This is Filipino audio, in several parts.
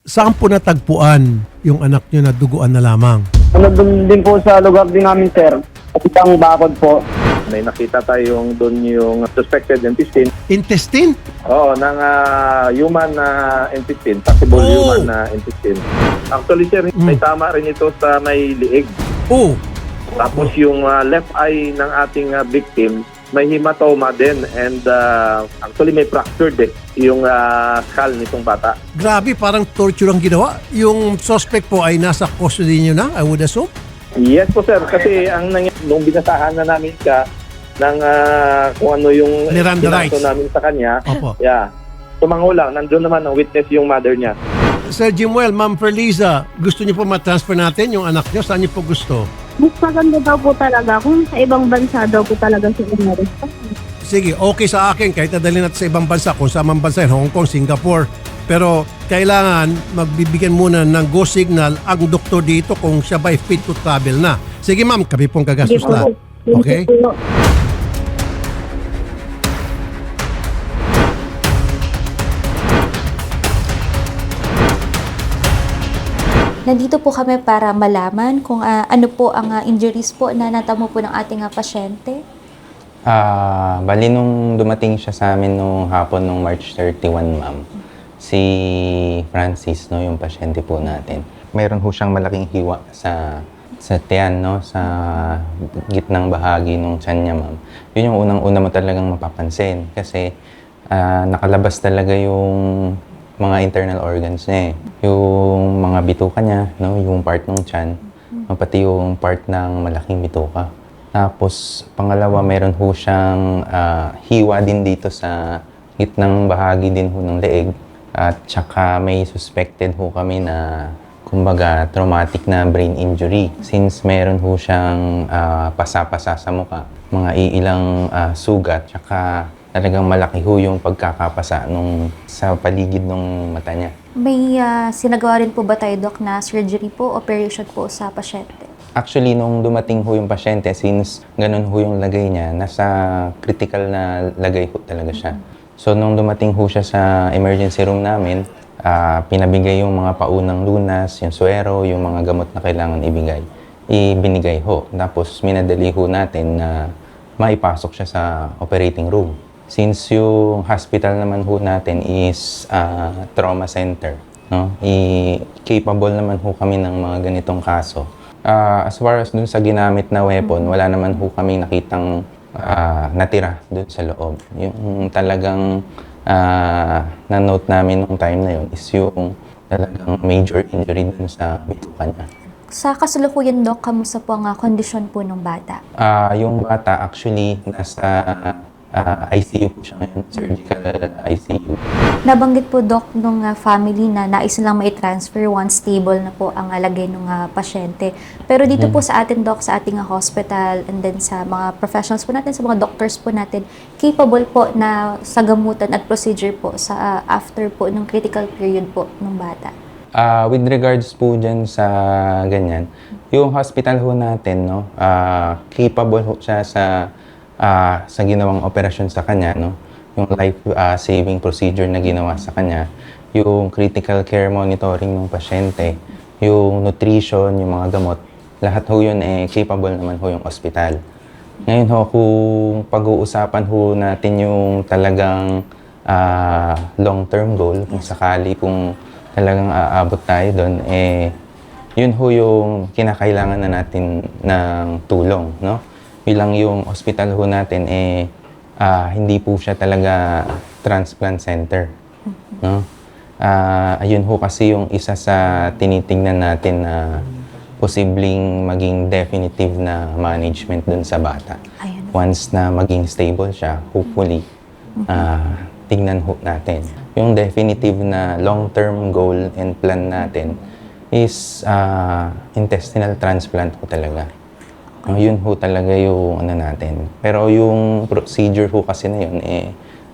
Saan po natagpuan yung anak nyo na duguan na lamang? Doon din po sa lugar din namin, sir. Kapitang Bakod po. May nakita tayong doon yung suspected intestine. Intestine? Oo, ng human intestine, possible human intestine. Actually, sir, may tama rin ito sa may liig. Oh, Tapos yung left eye ng ating victim, may hematoma din and actually may fractured yung skull nitong bata. grabe, parang torture ang ginawa. Yung suspect po ay nasa custody nyo na, I would assume? Yes po, sir, kasi nung binasahan na namin siya ng kung ano yung Miranda binaso rights. namin sa kanya, Opo. yeah, tumango lang. Nandun naman ang witness yung mother niya. Sir Jimuel, Ma'am Perliza, gusto niyo po ma-transfer natin yung anak niyo? Saan niyo po gusto? Mas maganda daw po talaga kung sa ibang bansa daw po talaga siya umaris. Sige, okay sa akin kahit nadali natin sa ibang bansa, kung saan man bansa, Hong Kong, Singapore. Pero kailangan magbibigyan muna ng go signal ang doktor dito kung siya ba fit to travel na. Sige ma'am, kami pong gagastos Sige po. lahat. Okay? Sige po. Nandito po kami para malaman kung ano po ang injuries po na natamo po ng ating pasyente. Bali nung dumating siya sa amin nung hapon nung March 31, ma'am, si Francis, no, yung pasyente po natin, mayroon ho siyang malaking hiwa sa tiyan, no, sa gitnang bahagi ng tiyan niya, ma'am. Yun yung unang-una mo talagang mapapansin kasi nakalabas talaga yung mga internal organs niya eh. Yung mga bituka niya, no, yung part ng tiyan, pati yung part ng malaking bituka. Tapos, pangalawa, meron ho siyang hiwa din dito sa gitnang bahagi din ho ng leeg. At saka may suspected ho kami na, kumbaga, traumatic na brain injury. Since meron ho siyang pasa-pasa sa mukha, mga iilang sugat, saka talagang malaki ho yung pagkakapasa sa paligid ng mata niya. May sinagawa rin po ba tayo, Doc, na surgery po, operation po sa pasyente? Actually, nung dumating ho yung pasyente, since ganun ho yung lagay niya, nasa critical na lagay ho talaga siya. So, nung dumating ho siya sa emergency room namin, pinabigay yung mga paunang lunas, yung suero, yung mga gamot na kailangan ibinigay ho. Tapos, minadali ho natin na maipasok siya sa operating room. Since yung hospital naman ho natin is trauma center, no? Capable naman ho kami ng mga ganitong kaso. As far as dun sa ginamit na weapon, wala naman ho kami nakitang natira dun sa loob. Yung talagang na-note namin nung time na yun is yung talagang major injury dun sa bituka niya. Sa kasalukuyan, Doc, kamusta po ang kondisyon po ng bata? Yung bata actually nasa ICU po siya ngayon, surgical ICU. Nabanggit po, Doc, nung family na nais lang mai-transfer once stable na po ang lagay ng pasyente. Pero dito po sa atin, Doc, sa ating hospital and then sa mga professionals po natin, sa mga doctors po natin, capable po na sa gamutan at procedure po sa after po ng critical period po ng bata. With regards po dyan sa ganyan, yung hospital ho natin, no, capable ho siya sa ginawang operasyon sa kanya, no, yung life-saving procedure na ginawa sa kanya, yung critical care monitoring ng pasyente, yung nutrition, yung mga gamot, lahat ho yun capable naman ho yung ospital. Ngayon ho, kung pag-uusapan ho natin yung talagang long-term goal, kung sakali kung talagang aabot tayo doon, yun ho yung kinakailangan na natin ng tulong, no? Bilang yung hospital ho natin, hindi po siya talaga transplant center, no? Ayun ho kasi yung isa sa tinitingnan natin na posibleng maging definitive na management dun sa bata. Ayun. Once na maging stable siya, hopefully, tingnan ho natin. Yung definitive na long-term goal and plan natin is intestinal transplant ho talaga. Yun ho talaga yung ano natin. Pero yung procedure ho kasi na yun,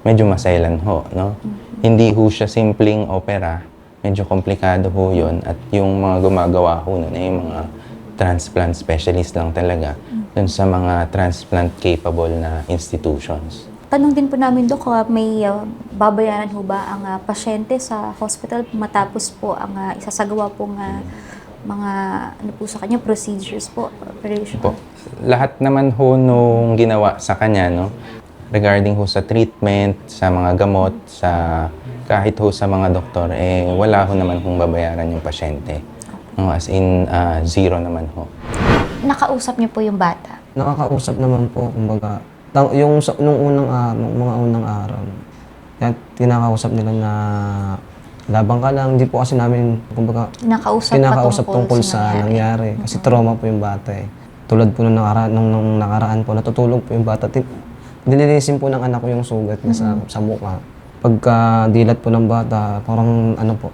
medyo masailan ho, no? Hindi ho siya simpleng opera. Medyo komplikado ho yun. At yung mga gumagawa ho nun, yung mga transplant specialist lang talaga dun sa mga transplant capable na institutions. Tanong din po namin, Dok, may babayaran ho ba ang pasyente sa hospital matapos po ang isasagawa pong mga ano po sa kanya, procedures po, operation? Po. Lahat naman ho nung ginawa sa kanya, no? Regarding ho sa treatment, sa mga gamot, sa kahit ho sa mga doktor, wala ho naman hong babayaran yung pasyente. No, as in, zero naman ho. Nakausap niyo po yung bata? Nakakausap naman po, kumbaga, nung mga unang araw, tinakausap nila na labang ka lang, hindi po kasi namin, kumbaga, Kinakausap tungkol sa nangyari. Kasi trauma po yung bata eh. Tulad po nung nakaraan po, natutulog po yung bata. Dinilisin po ng anak ko yung sugat niya sa mukha. Pagka dilat po ng bata, parang ano po,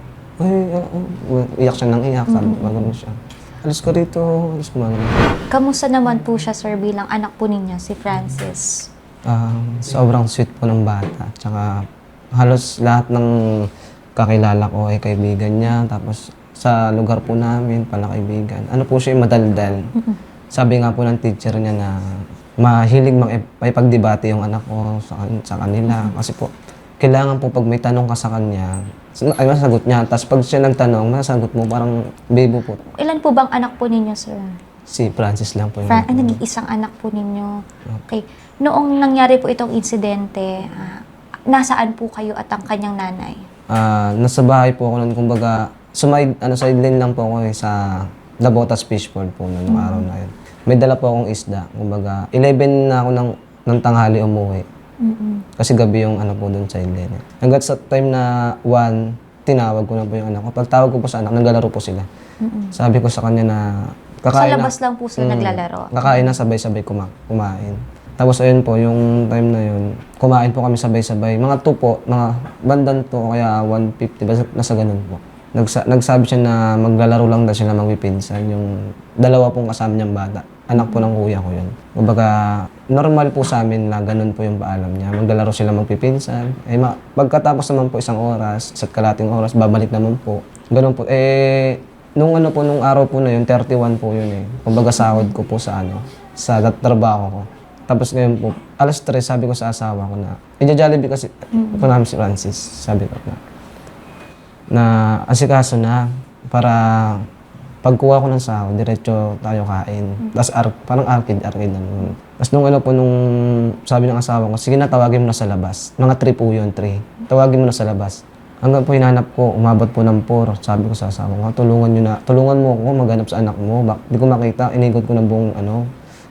iyak siya ng iyak, sabi ko, gano'n siya. Alis ko rito, alis ko mga Kamusta naman po siya, sir, bilang anak po ninyo, si Francis? Sobrang sweet po ng bata. Tsaka halos lahat ng kakilala ko ay kaibigan niya. Tapos sa lugar po namin, pala kaibigan. Ano po siya, madaldal. Sabi nga po ng teacher niya na mahilig makipagdebate yung anak ko sa kanila. Kasi po, kailangan po pag may tanong ka sa kanya, ay masagot niya. Tapos pag siya nagtanong, masagot mo, parang bebo po. Ilan po bang anak po ninyo, sir? Si Francis lang po yun. Nag-iisang anak po ninyo. Okay. Noong nangyari po itong insidente, nasaan po kayo at ang kanyang nanay? Nasa bahay po ako nun, kumbaga, sideline lang po ako sa Labotas Fishpond po nung araw na yun. May dala po akong isda, kumbaga, 11 na ako ng tanghali umuwi. Kasi gabi yung ano po doon sideline. Hanggat sa time na 1, tinawag ko na po yung anak ko. Pag tawag ko po sa anak, naglalaro po sila. Sabi ko sa kanya na, Sa labas lang po sila naglalaro? Kakain na sabay-sabay kumain. Tapos ayun po, yung time na yun, kumain po kami sabay-sabay. Mga 2 po, mga bandan to, kaya 150, nasa ganun po. Nagsabi siya na maglalaro lang daw sila magpipinsan, yung dalawa pong kasama niyang bata. Anak po ng kuya ko yun. Kumbaga, normal po sa amin na ganun po yung paalam niya. Maglalaro sila magpipinsan. Pagkatapos naman po 1 oras, 1 kalating oras, babalik naman po. Ganun po. Nung araw po na yun, 31 po yun eh. Kumbaga sahod ko po sa trabaho ko. Tapos ngayon po, alas 3, sabi ko sa asawa ko na, Jollibee kasi, po namin si Francis, sabi ko na asikaso na, para pagkuha ko ng sahod, diretso tayo kain. Tapos parang arcade naman. Tapos nung sabi ng asawa ko, sige na, tawagin mo na sa labas. Mga 3 po yun, 3. Tawagin mo na sa labas. Hanggang po hinanap ko, umabot po ng 4. Sabi ko sa asawa ko, tulungan mo ako maghanap sa anak mo. Di ko makita, inigot ko ng buong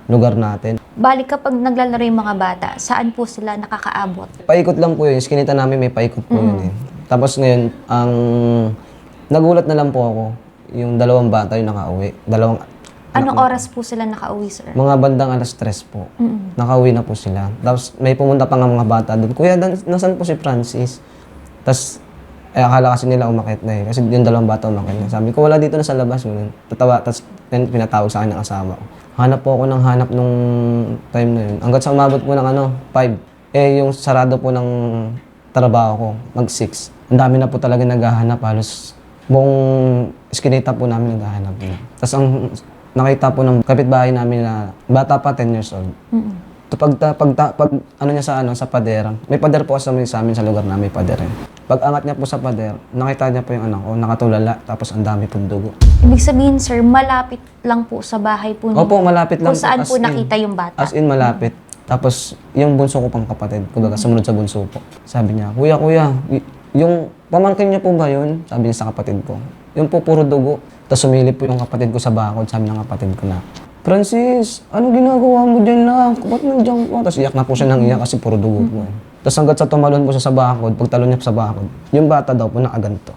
lugar natin. Balik kapag naglalaro yung mga bata, saan po sila nakakaabot? Paikot lang po yun. Iskinita namin may paikot po yun eh. Tapos ngayon, nagulat na lang po ako. Yung 2 bata yung nakauwi. Anong oras po sila nakauwi, sir? Mga bandang alas 3 po. Nakauwi na po sila. Tapos may pumunta pa nga mga bata doon. Kuya, nasan po si Francis? Tapos, akala kasi nila umakit na eh. Kasi yung 2 bata umakit na. Sabi ko, wala dito na sa labas. Tatawa. Tapos pinatawag sa akin ng asawa ko. Hanap po ako ng hanap nung time na yun. Hanggat sa umabot po ng 5. Yung sarado po ng trabaho ko, mag-6. Ang dami na po talaga naghahanap. Halos buong iskinita po namin naghahanap. Tapos ang nakita po ng kapitbahay namin na bata pa, 10 years old. Pag niya sa pader, may pader po sa amin sa lugar namin, may pader. Pag angat niya po sa pader, nakita niya po yung anak ko, nakatulala, tapos ang dami pong dugo. Ibig sabihin, sir, malapit lang po sa bahay po ninyo? Opo, malapit lang Kung saan po in. nakita yung bata? As in, malapit. Tapos, yung bunso ko pang kapatid, kumbaga sumunod sa bunso po. Sabi niya, Kuya, yung pamangkin niya po ba yun? Sabi niya sa kapatid ko. Yung po puro dugo. Tapos sumilip po yung kapatid ko sa bakod, sabi ng kapatid ko na, Francis, ano ginagawa mo dyan lang? Ba't nandiyan po? Tapos iyak na po siya ng iyak kasi puro dugo po. Tapos hanggat sa tumalon po siya sa bakod, pagtalon niya sa bakod, yung bata daw po nakaganto.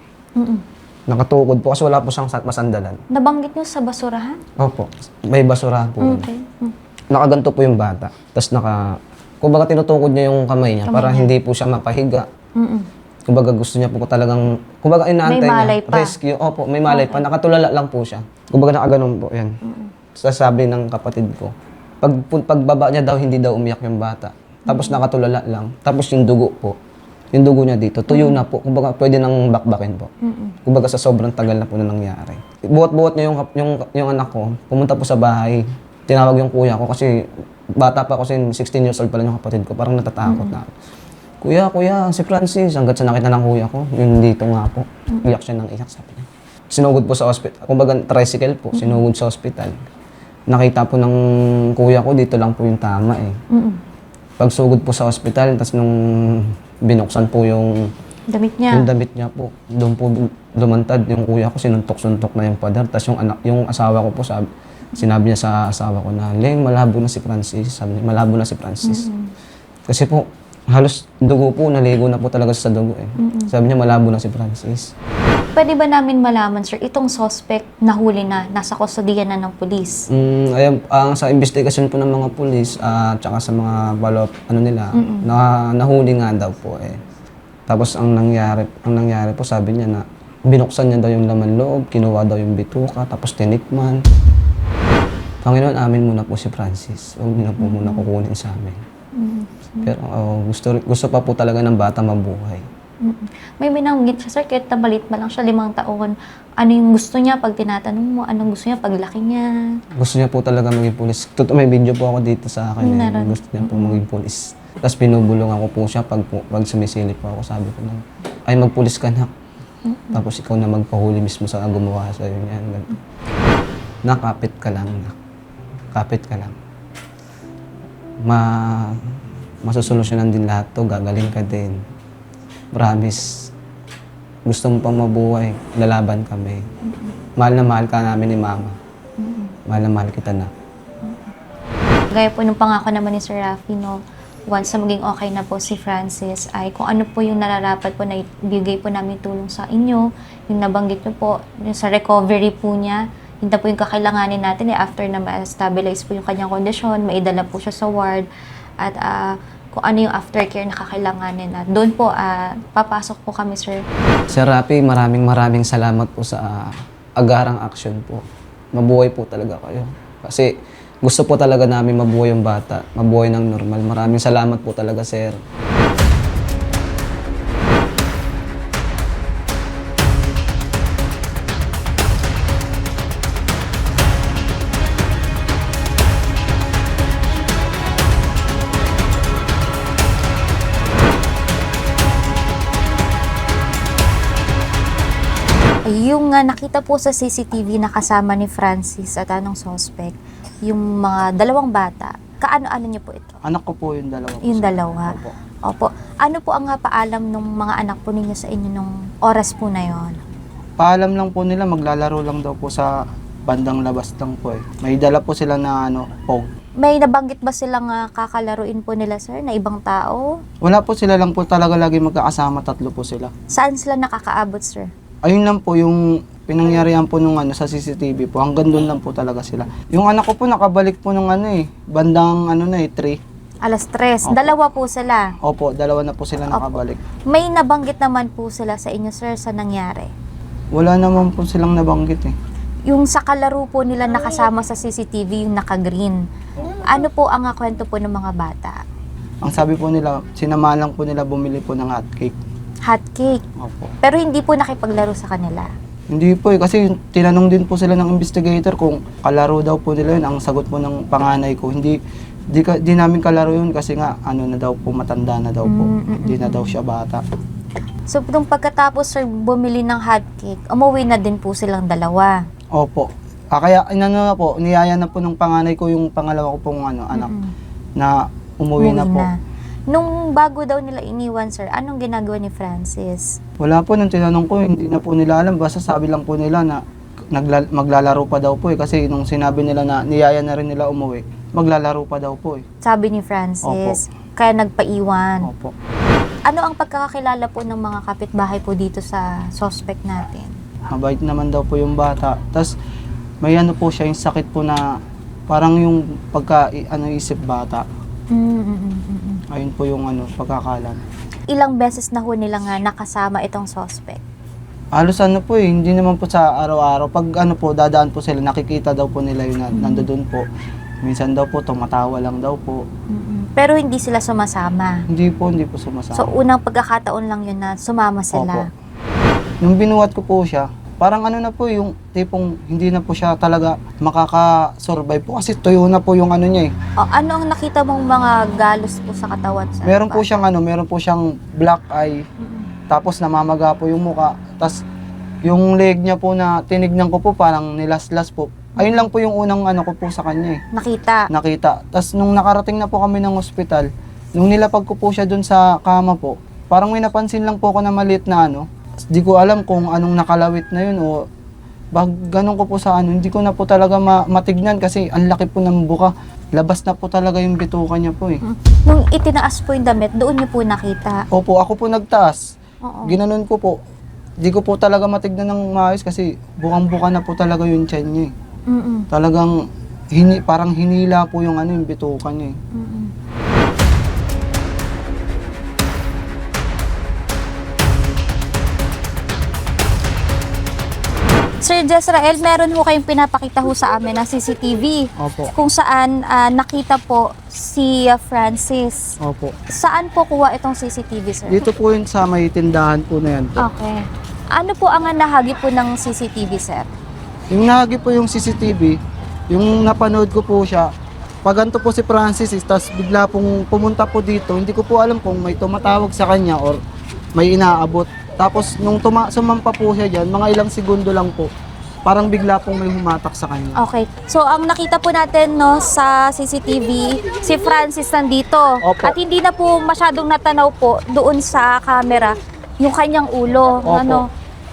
Nakatukod po kasi wala po siyang masandalan. Nabanggit niyo sa basurahan? Opo, may basurahan po. Okay. Nakaganto po yung bata. Tapos kumbaga tinutukod niya yung kamay niya para hindi po siya mapahiga. Kumbaga gusto niya po talagang, kumbaga inaantay May malay niya. pa. Rescue. Opo, may malay pa. Nakatulala lang po siya. Kumbaga nakaganon po, yan. Sasabi ng kapatid ko. Pagbaba niya daw, hindi daw umiyak yung bata. Tapos nakatulala lang. Tapos yung dugo po. Yung dugo niya dito, tuyo na po. Kumbaga pwede nang bakbakin po. Kumbaga sa sobrang tagal na po na nangyari. Buhat-buhat niya yung anak ko. Pumunta po sa bahay. tinawag yung kuya ko kasi bata pa kasi 16 years old pa lang yung kapatid ko. Parang natatakot na ako. Kuya, si Francis. Hanggat sa nakita ng kuya ko, yung dito nga po. Iyak siya ng iyak, sabi niya. Sinugod po sa hospital. Kumbaga, tricycle po. Sinugod sa hospital. Nakita po ng kuya ko, dito lang po yung tama eh. Pagsugod po sa hospital, tapos nung binuksan po yung Damit niya. yung damit niya po, doon po lumantad yung kuya ko, sinuntok-suntok na yung pader. Tapos yung asawa ko po, sinabi niya sa asawa ko na, Leng, malabo na si Francis. Sabi niya, malabo na si Francis. Kasi po, halos dugo po, naligo na po talaga sa dugo eh. Sabi niya, malabo na si Francis. Pwede ba namin malaman, sir, itong suspect nahuli na, nasa kustodiya na ng pulis? Ayun, sa investigasyon po ng mga pulis at saka sa mga follow-up, nahuli nga daw po eh. Tapos ang nangyari po, sabi niya na binuksan niya daw yung laman loob, kinuha daw yung bituka, tapos tinikman. Panginoon, amin muna po si Francis. Huwag niyo na po muna kukunin sa amin. Pero gusto pa po talaga ng bata mabuhay. May binanggit siya, sir, kahit tabalit pa lang siya 5 taon. Ano yung gusto niya pag tinatanong mo? Anong gusto niya paglaki niya? Gusto niya po talaga maging pulis. May video po ako dito sa akin. Gusto niya po maging pulis. Tapos binubulungan ko po siya pag sumisilip po ako. Sabi ko lang, ay magpulis ka na. Tapos ikaw na magpahuli mismo sa gumawa sa'yo niyan. Nakapit ka lang. Kapit ka lang. Masusolusyonan din lahat to. Gagaling ka din. Promise. Gusto mo pang mabuhay. Lalaban kami. Mahal na mahal ka namin ni Mama. Mahal na mahal kita na. Gaya po nung pangako naman ni Sir Rafi, no, once na maging okay na po si Francis, ay kung ano po yung nararapat po na ibigay po namin tulong sa inyo, yung nabanggit nyo po, yung sa recovery po niya, yun na po yung kakailanganin natin after na ma-stabilize po yung kanyang kondisyon, maidala po siya sa ward, at kung ano yung aftercare na kakailanganin na. Doon po, papasok po kami, sir. Sir Rafi, maraming salamat po sa agarang action po. Mabuhay po talaga kayo. Kasi gusto po talaga namin mabuhay yung bata, mabuhay ng normal. Maraming salamat po talaga, sir. Yung nakita po sa CCTV na kasama ni Francis at anong suspect, yung mga 2 bata, kaano-ano niyo po ito? Anak ko po yung dalawa. Yung 2? Opo. Opo. Ano po ang paalam ng mga anak po ninyo sa inyo nung oras po na yon? Paalam lang po nila, maglalaro lang daw po sa bandang labas lang po eh. May dala po sila na phone. May nabanggit ba silang kakalaruin po nila, sir, na ibang tao? Wala po, sila lang po talaga lagi magkakasama, 3 po sila. Saan sila nakakaabot, sir? Ayun lang po yung pinangyarihan po nung sa CCTV po. Hanggang doon lang po talaga sila. Yung anak ko po nakabalik po nung bandang 3. Alas 3. Opo. 2 po sila. Opo, 2 na po sila nakabalik. May nabanggit naman po sila sa inyo, sir, sa nangyari? Wala naman po silang nabanggit eh. Yung sa kalaro po nila nakasama sa CCTV, yung naka-green. Ano po ang kwento po ng mga bata? Ang sabi po nila, sinamahan lang po nila bumili po ng hotcake. Hot cake. Opo. Pero hindi po nakipaglaro sa kanila. Hindi po kasi tinanong din po sila ng investigator kung kalaro daw po nila yun. Ang sagot po ng panganay ko, hindi namin kalaro yun kasi nga na daw po, matanda na daw po. Hindi na daw siya bata. So, nung pagkatapos, sir, bumili ng hot cake, umuwi na din po silang 2. Opo. Kaya na po, niyaya na po ng panganay ko yung pangalawa ko pong anak na umuwi na po. Nung bago daw nila iniwan, sir, anong ginagawa ni Francis? Wala po, nung tinanong ko, hindi na po nila alam. Basta sabi lang po nila na maglalaro pa daw po eh. Kasi nung sinabi nila na niyaya na rin nila umuwi, maglalaro pa daw po eh. Sabi ni Francis. Kaya nagpaiwan. Opo. Ano ang pagkakakilala po ng mga kapitbahay po dito sa suspect natin? Mabait naman daw po yung bata. Tapos may po siya, yung sakit po na parang yung isip bata. Ayun po yung pagkakalan. Ilang beses na ho nilang nakasama itong suspect? Halos po hindi naman po sa araw-araw. Pag po, dadaan po sila, nakikita daw po nila yun na nandoon po. Minsan daw po, tumatawa lang daw po. Pero hindi sila sumasama? Hindi po sumasama. So, unang pagkakataon lang yun na sumama sila? Opo. Nung binuhat ko po siya, parang ano na po yung tipong hindi na po siya talaga makaka-survive po kasi tuyo na po yung ano niya eh. O, ano ang nakita mong mga galos po sa katawan? Sa Meron po siyang black eye, tapos namamaga po yung muka, tapos yung leg niya po na tinignan ko po parang nilaslas po. Ayun lang po yung unang ano ko po sa kanya eh. Nakita. Tapos nung nakarating na po kami ng ospital, nung nilapag ko po siya dun sa kama po, parang may napansin lang po ako na maliit na ano. Di ko alam kung anong nakalawit na yun o ganun ko po sa ano. Hindi ko na po talaga matignan kasi ang laki po ng buka. Labas na po talaga yung bituka niya po eh. Nung itinaas po yung damit, doon niyo po nakita? Opo, ako po nagtaas. Oo. Ginanon ko po. Di ko po talaga matignan ng maayos kasi bukang-buka na po talaga yung tiyan niya eh. Talagang parang hinila po yung ano yung bituka niya eh. Sir Jezrael, meron ho kayong pinapakita ho sa amin na CCTV. Opo. Kung saan nakita po si Francis. Opo. Saan po kuha itong CCTV, sir? Dito po yun sa may tindahan po na yan po. Okay. Ano po ang nahagi po ng CCTV, sir? Yung nahagi po yung CCTV, yung napanood ko po siya, pag ganito po si Francis, tapos bigla pong pumunta po dito, hindi ko po alam kung may tumatawag sa kanya or may inaabot. Tapos nung sumampa po siya dyan, mga ilang segundo lang po, parang bigla pong may humatak sa kanya. Okay. So, ang nakita po natin no sa CCTV, si Francis nandito. Opo. At hindi na po masyadong natanaw po doon sa camera yung kanyang ulo. Opo. Ano?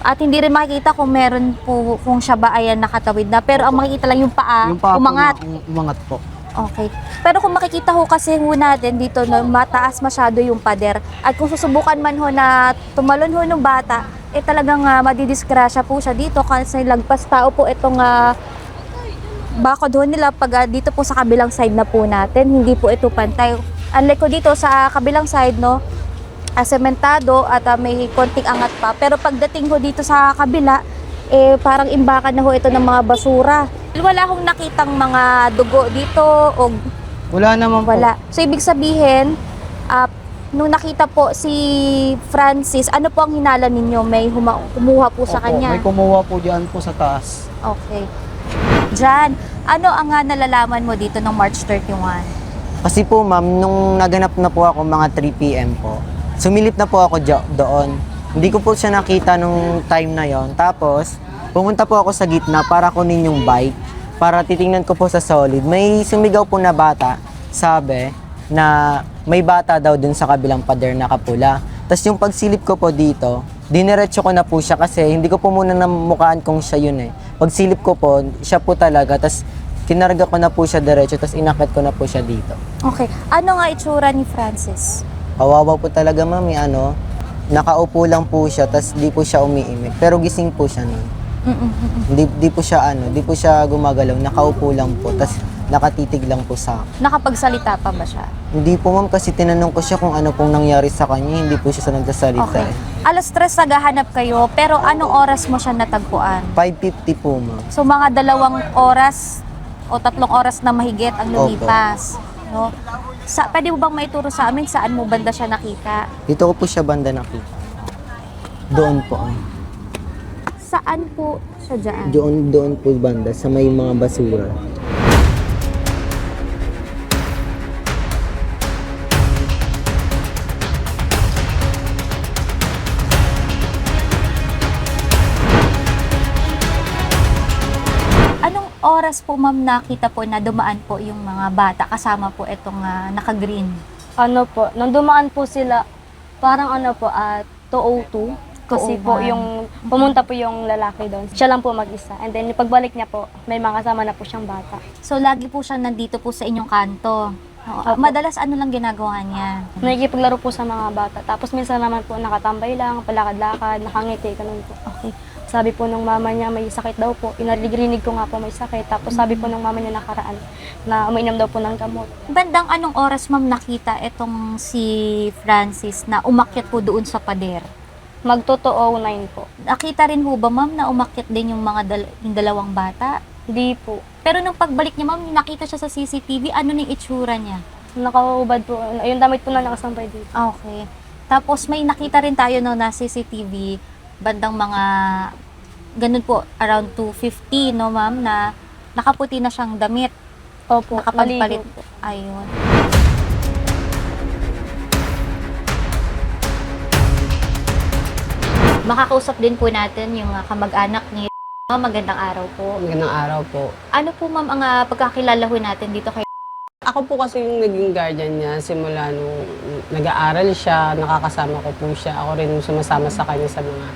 At hindi rin makikita kung meron po, kung siya ba ayan nakatawid na. Pero ang makikita lang yung paa, Yung paa umangat. po na, umangat po. Okay. Pero kung makikita ho kasi ho natin dito no, mataas masyado yung pader. At kung susubukan man ho na tumalon ho ng bata, eh talagang madidisgrasya po siya dito kasi lagpas tao po itong bakod ho nila pag dito po sa kabilang side na po natin. Hindi po ito pantay. Unlike ko dito sa kabilang side, no, sementado at may konting angat pa. Pero pagdating ho dito sa kabila, eh parang imbakan na ho ito ng mga basura. Wala hong nakitang mga dugo dito o Wala naman po. wala. So ibig sabihin, nung nakita po si Francis, ano po ang hinala ninyo? May kumuha po sa Opo, kanya? may kumuha po dyan po sa taas. Okay. Jan, ano ang nalalaman mo dito ng March 31? Kasi po ma'am, nung naganap na po ako mga 3 p.m. po, sumilip na po ako doon. Hindi ko po siya nakita nung time na yon. Tapos, pumunta po ako sa gitna para kunin yung bike. Para titingnan ko po sa solid. May sumigaw po na bata, sabi na may bata daw dun sa kabilang pader na kapula. Tapos yung pagsilip ko po dito, diniretso ko na po siya kasi hindi ko po muna namukhaan kung siya yun eh. Pagsilip ko po, siya po talaga. Tapos kinarga ko na po siya diretso, tapos inakit ko na po siya dito. Okay. Ano nga itsura ni Francis? Kawawa po talaga mami, nakaupo lang po siya, tapos di po siya umiimik. Pero gising po siya nun. Di po siya gumagalaw, nakaupo lang po, tapos nakatitig lang po sa akin. Nakapagsalita pa ba siya? Hindi po ma'am, kasi tinanong ko siya kung ano pong nangyari sa kanya, hindi po siya sa nagsasalita Okay. eh. Alas 3 naghahanap kayo, pero anong oras mo siya natagpuan? 5:50 po ma'am. So mga 2 oras o 3 oras na mahigit ang lumipas. No? Pwede mo bang maituro sa amin saan mo banda siya nakita? Dito ko po siya banda nakita. Doon po. Saan po siya dyan? Doon po banda, sa may mga basura. Anong oras po ma'am nakita po na dumaan po yung mga bata kasama po itong naka-green? Ano po, nung dumaan po sila, parang 2:02. Kasi po 2:01. yung pumunta po yung lalaki doon. Siya lang po mag-isa. And then yung pagbalik niya po, may mga kasama na po siyang bata. So lagi po siya nandito po sa inyong kanto. Oo. Madalas ano lang ginagawa niya? Nakikipaglaro po sa mga bata. Tapos minsan naman po nakatambay lang, palakad-lakad, nakangiti, ganun po. Okay. Sabi po nung mama niya may sakit daw po. Inarinig ko nga po may sakit. Tapos sabi po nung mama niya nakaraan na umiinom daw po ng gamot. Bandang anong oras ma'am nakita itong si Francis na umakyat po doon sa pader? Magtotoo 9 po. Nakita rin ho ba ma'am na umakyat din yung yung dalawang bata? Hindi po. Pero nung pagbalik niya ma'am, nakita siya sa CCTV, ano na yung itsura niya? Nakahubad po. Yung damit po na nakasampay dito. Okay. Tapos may nakita rin tayo no, na CCTV, bandang mga ganun po, around 2:50, no ma'am, na nakaputi na siyang damit. Opo, Nakapagpalit. maligo po. Ayun. Makakausap din po natin yung kamag-anak ni Magandang araw po. Magandang araw po. Ano po ma'am ang pagkakilala ho natin dito kay Ako po kasi yung naging guardian niya simula nung nag-aaral siya, nakakasama ko po siya. Ako rin yung sumasama sa kanya sa mga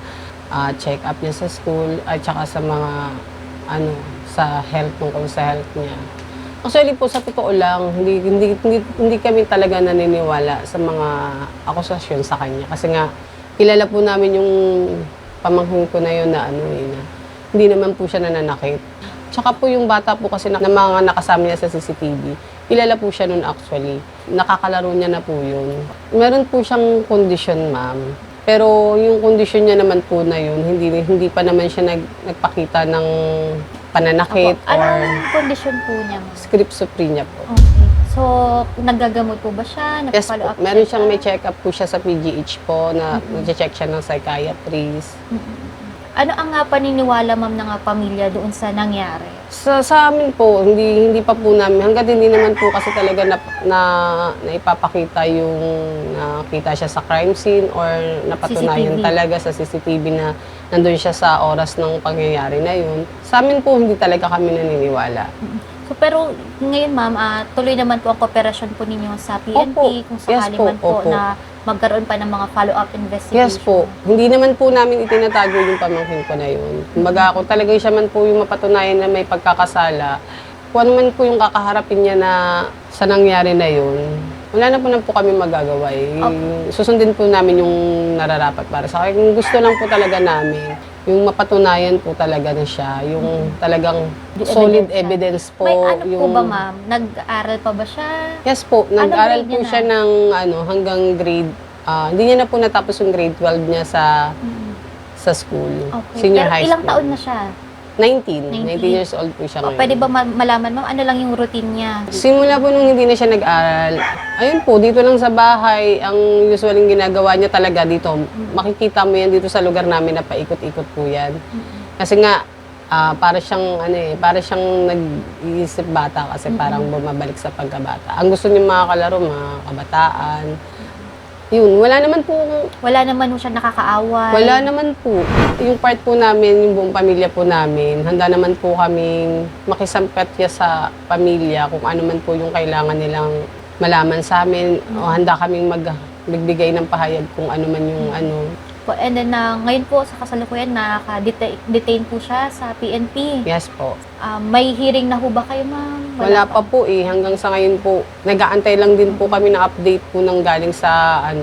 check-up niya sa school at saka sa mga sa health, tungkol sa health niya. Actually po, sa totoo lang, hindi kami talaga naniniwala sa mga akusasyon sa kanya. Kasi nga, kilala po namin yung pamangkin ko na yun na hindi naman po siya nananakit. Tsaka po yung bata po kasi na mga nakasama niya sa CCTV, kilala po siya nun actually. Nakakalaro niya na po yun. Meron po siyang kondisyon, ma'am. Pero yung kondisyon niya naman po na yun, hindi pa naman siya nagpakita ng pananakit Ano or ang kondisyon po niya ma'am? schizophrenia po. Okay. So, nagagamot po ba siya? Yes po, Nagpa-follow up meron siya? siyang may check-up po siya sa PGH po na nag-check siya ng psychiatrist. Ano ang paniniwala ma'am ng pamilya doon sa nangyari? Sa amin po, hindi pa po namin, hanggang hindi naman po kasi talaga na ipapakita yung nakita siya sa crime scene or napatunayan CCTV. talaga sa CCTV na nandun siya sa oras ng pangyayari na yun. Sa amin po, hindi talaga kami naniniwala. So, pero ngayon ma'am, tuloy naman po ang kooperasyon po ninyo sa PNP Opo. kung sakali Yes po, man po opo. na magkaroon pa ng mga follow-up investigation. Yes po. Hindi naman po namin itinatago yung pamangkin ko na yun. Kumbaga kung talagang siya man po yung mapatunayan na may pagkakasala, kung ano man po yung kakaharapin niya na sa nangyari na yun, wala na po kami magagawa. Susundin po namin yung nararapat para sa akin. Gusto lang po talaga namin yung mapatunayan po talaga na siya, yung talagang solid evidence po. May ano po yung... ba ma'am? Nag-aral pa ba siya? Yes po, nag-aral grade po niya siya ng hanggang grade, hindi niya na po natapos yung grade 12 niya sa school, Okay. senior Pero high ilang school. taon na siya? 19 19 years old po siya ngayon. Pwede ba malaman ma'am, ano lang yung routine niya? Simula po nung hindi na siya nag-aral, ayun po, dito lang sa bahay, ang usual yung ginagawa niya talaga dito, makikita mo yan dito sa lugar namin na paikot-ikot po yan. Kasi nga, para siyang nag-iisip bata kasi parang bumabalik sa pagkabata. Ang gusto niya mga kalaro, mga kabataan. Yun, wala naman po siya nakakaaway? Wala naman po. Yung part po namin, yung buong pamilya po namin, handa naman po kaming makisampatya sa pamilya kung ano man po yung kailangan nilang malaman sa amin. O handa kaming magbigay ng pahayag kung ano man yung ano. And then, ngayon po sa kasalukuyan, nakaka-detain po siya sa PNP. Yes po. May hearing na ho ba kayo, ma'am? Wala pa po eh. Hanggang sa ngayon po, nag-aantay lang din po kami ng update po ng galing sa ano.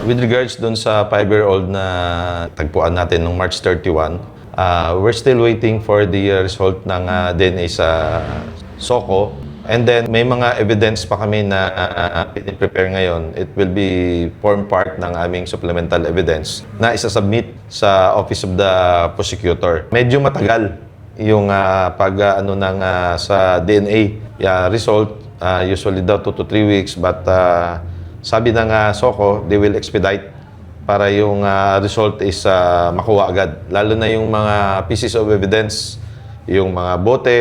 With regards dun sa 5-year-old na tagpuan natin nung March 31, we're still waiting for the result ng DNA sa SOCO. And then may mga evidence pa kami na piniprepare ngayon. It will be form part ng aming supplemental evidence na isasubmit sa Office of the Prosecutor. Medyo matagal yung sa DNA result. Usually daw 2 to 3 weeks, but sabi ng SOCO, they will expedite para yung result is makuha agad. Lalo na yung mga pieces of evidence, yung mga bote,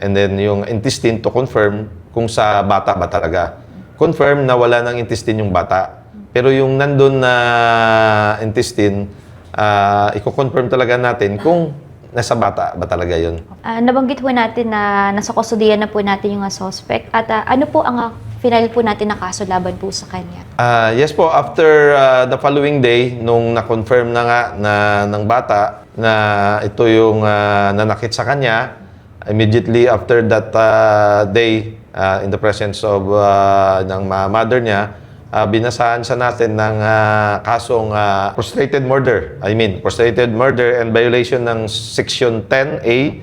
and then yung intestine to confirm kung sa bata ba talaga. Confirm na wala ng intestine yung bata. Pero yung nandun na intestine, i-confirm talaga natin kung nasa bata ba talaga yun. Nabanggit po natin na nasa kustudiyan na po natin yung suspect. At ano po ang final po natin na kaso laban po sa kanya? Yes po, after the following day, nung na-confirm na nga ng bata na ito yung nanakit sa kanya, immediately after that day, in the presence of ng mother niya, binasahan sa natin ng kasong prostrated murder. Prostrated murder and violation ng Section 10A,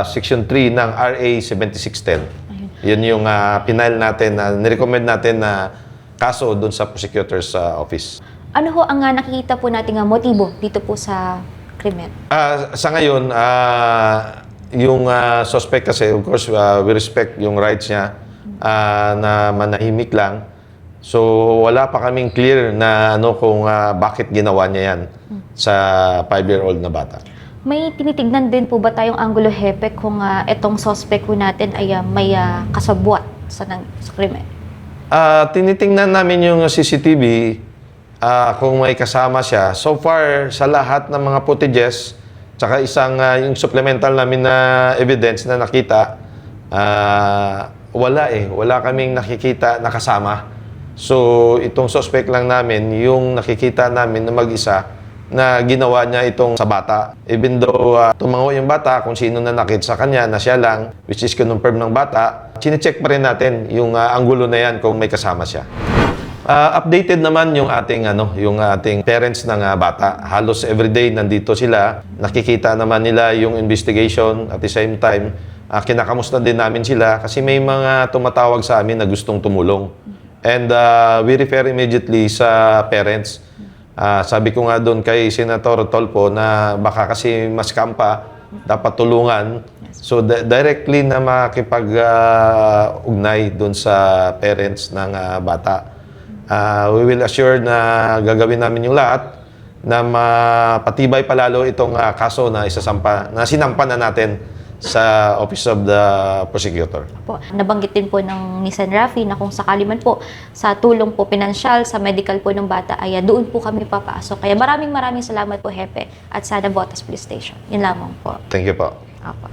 Section 3 ng RA 7610. Yun yung pinile natin, nirecommend natin na kaso doon sa prosecutor's office. Ano ho ang nakikita po natin motibo dito po sa krimen? Sa ngayon, yung suspect kasi, of course, we respect yung rights niya na manahimik lang. So, wala pa kaming clear na kung bakit ginawa niya yan sa 5-year-old na bata. May tinitignan din po ba tayong anggulo, Hepe, kung itong suspect po natin ay may kasabwat sa krimen? Tinitingnan namin yung CCTV kung may kasama siya. So far, sa lahat ng mga footages, tsaka isang yung supplemental namin na evidence na nakita, wala kaming nakikita na kasama. So, itong suspect lang namin, yung nakikita namin na mag-isa, na ginawa niya itong sa bata. Even though tumango yung bata, kung sino na nakit sa kanya, na siya lang, which is kinonfirm ng bata, chinecheck pa rin natin yung anggulo na yan kung may kasama siya. Updated naman yung ating parents ng bata. Halos everyday nandito sila. Nakikita naman nila yung investigation. At the same time, kinakamusta din namin sila kasi may mga tumatawag sa amin na gustong tumulong. And we refer immediately sa parents. Sabi ko nga doon kay Senator Tolpo na baka kasi mas kampa, dapat tulungan. So directly na makipag-ugnay doon sa parents ng bata. We will assure na gagawin namin yung lahat na mapatibay palalo itong kaso na sinampa na natin sa Office of the Prosecutor. Nabanggit din po ng ni Sen. Raffy na kung sakali man po sa tulong po pinansyal, sa medical po ng bata, ay doon po kami papasok. Kaya maraming salamat po, Hepe, at sa Navotas Police Station. Yun lamang po. Thank you po. Apo.